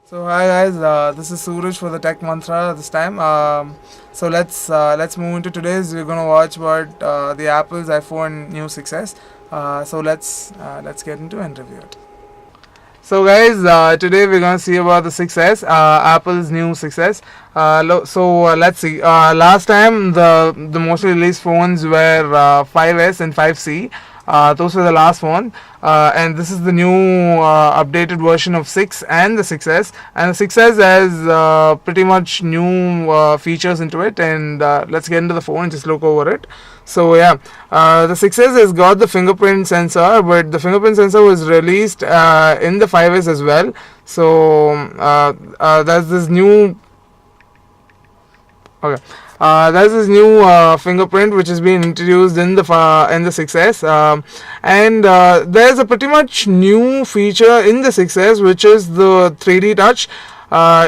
So hi guys, this is Suraj for the Tech Mantra this time. So let's move into today's. We're gonna watch about the Apple's iPhone new 6s. So let's get into and review it. So guys, today we're gonna see about the 6s, Apple's new 6s. Let's see. Last time the mostly released phones were 5s and 5C. Those were the last one, and this is the new updated version of 6 and the 6s. And the 6s has pretty much new features into it. And let's get into the phone and just look over it. So yeah, the 6s has got the fingerprint sensor, but the fingerprint sensor was released in the 5s as well. So there's this new. Okay. There's this new fingerprint which has been introduced in the 6s, and there's a pretty much new feature in the 6s, which is the 3D touch.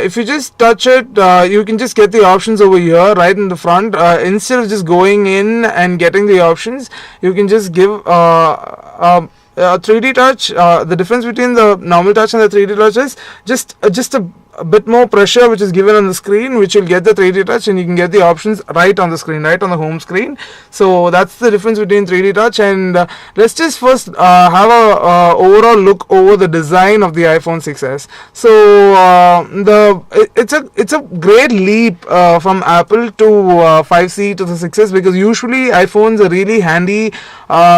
If you just touch it, you can just get the options over here right in the front. Instead of just going in and getting the options, you can just give a 3D touch. The difference between the normal touch and the 3D touch is just a bit more pressure which is given on the screen, which will get the 3D touch, and you can get the options right on the screen, right on the home screen. So that's the difference between 3D touch. And let's just first have a overall look over the design of the iPhone 6s. So it's a great leap from Apple to 5C to the 6s, because usually iPhones are really handy,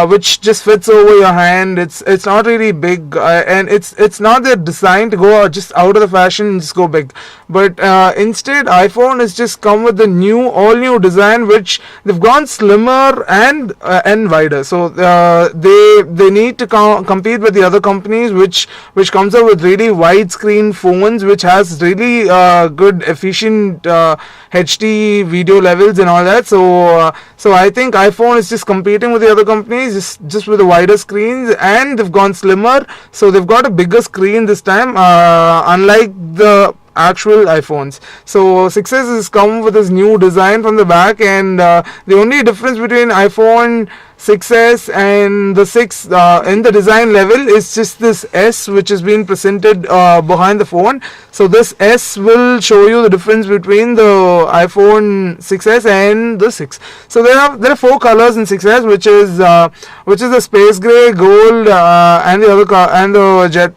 which just fits over your hand. It's not really big, and it's not their design to go just out of the fashion and just go big. But instead, iPhone has just come with the all new design, which they've gone slimmer and wider. So they need to compete with the other companies, which comes up with really widescreen phones, which has really good efficient HD video levels and all that. So I think iPhone is just competing with the other companies just with the wider screens, and they've gone slimmer. So they've got a bigger screen this time, unlike the actual iPhones. So 6s has come with this new design from the back, and the only difference between iPhone 6s and the 6 in the design level is just this S which has been presented behind the phone. So this S will show you the difference between the iPhone 6s and the 6. So there are 4 colors in 6s, which is the space gray, gold, and the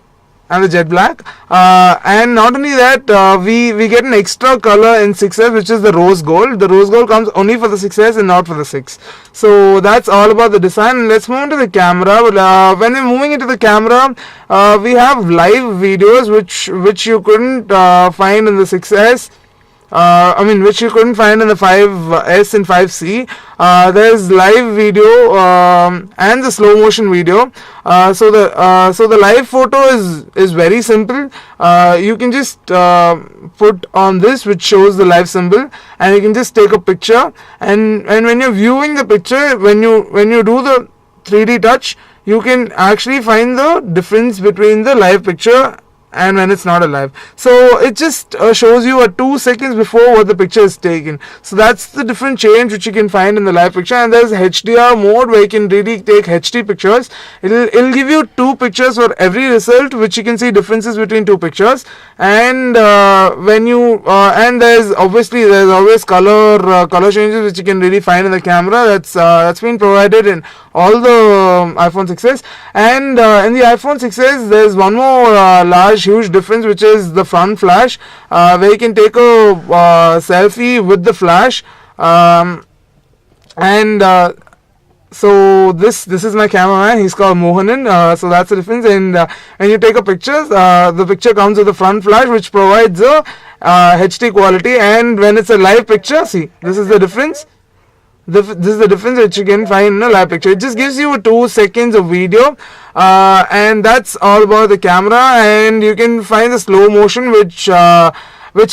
jet black. And not only that, we get an extra color in 6s, which is the rose gold. The rose gold comes only for the 6s and not for the 6. So that's all about the design. And let's move into the camera. When we're moving into the camera, we have live videos which you couldn't find in the 6s. Which you couldn't find in the 5s and 5C. There's live video and the slow motion video. So the live photo is very simple. You can just put on this, which shows the live symbol, and you can just take a picture. And when you're viewing the picture, when you do the 3D touch, you can actually find the difference between the live picture and when it's not alive. So it just shows you 2 seconds before what the picture is taken. So that's the different change which you can find in the live picture. And there's HDR mode where you can really take HD pictures. It'll give you 2 pictures for every result, which you can see differences between 2 pictures. And and there's always color changes which you can really find in the camera. That's been provided in all the iPhone 6s. And in the iPhone 6s, there's one more huge difference, which is the front flash, where you can take a selfie with the flash. So this is my cameraman. He's called Mohanan. So that's the difference. And when you take a picture, the picture comes with a front flash, which provides a HD quality. And when it's a live picture, see, this is the difference. This is the difference which you can find in a live picture. It just gives you 2 seconds of video, and that's all about the camera. And you can find the slow motion, which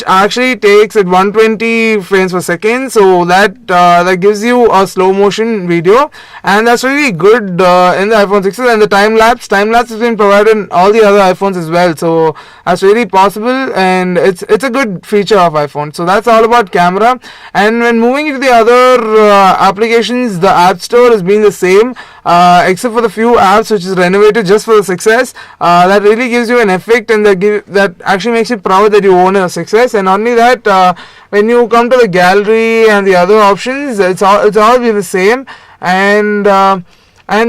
actually takes at 120 frames per second. So that gives you a slow motion video, and that's really good in the iPhone 6s. And the time lapse has been provided in all the other iPhones as well. So that's really possible, and it's a good feature of iPhone. So that's all about camera. And when moving into the other applications, the App Store has been the same. except for the few apps which is renovated just for the 6s. That really gives you an effect, and that actually makes you proud that you own a 6s. And not only that, when you come to the gallery and the other options, it's all be the same. And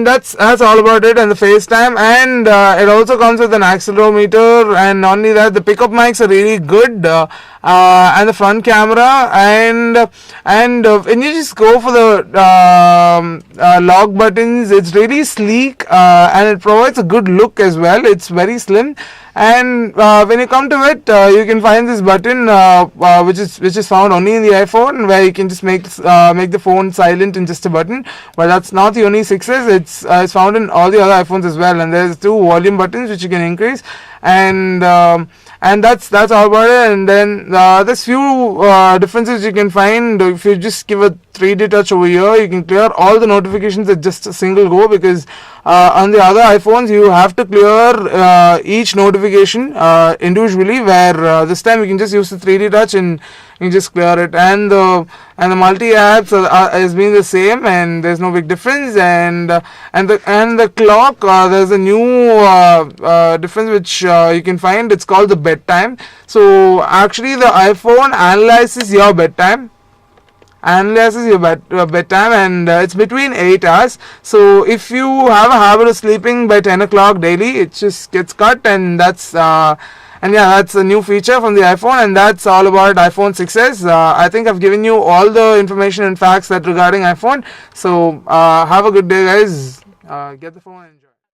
that's all about it. And the FaceTime, and it also comes with an accelerometer, and not only that, the pickup mics are really good, and the front camera, and when you just go for the lock buttons, it's really sleek, and it provides a good look as well. It's very slim. And when you come to it, you can find this button which is found only in the iPhone, where you can just make the phone silent in just a button. But that's not the only 6s. It's found in all the other iPhones as well. And there's 2 volume buttons which you can increase, and that's all about it. And then there's few differences you can find. If you just give a 3D touch over here, you can clear all the notifications at just a single go, because on the other iPhones you have to clear each notification individually, where this time you can just use the 3D touch and you just clear it. And the multi apps has been the same, and there's no big difference. And the clock, there's a new difference which you can find. It's called the bedtime. So actually the iPhone analyzes your bedtime, and it's between 8 hours. So if you have a habit of sleeping by 10 o'clock daily, it just gets cut. And that's a new feature from the iPhone. And that's all about iPhone 6s. I think I've given you all the information and facts that regarding iPhone. So have a good day, guys. Get the phone and enjoy.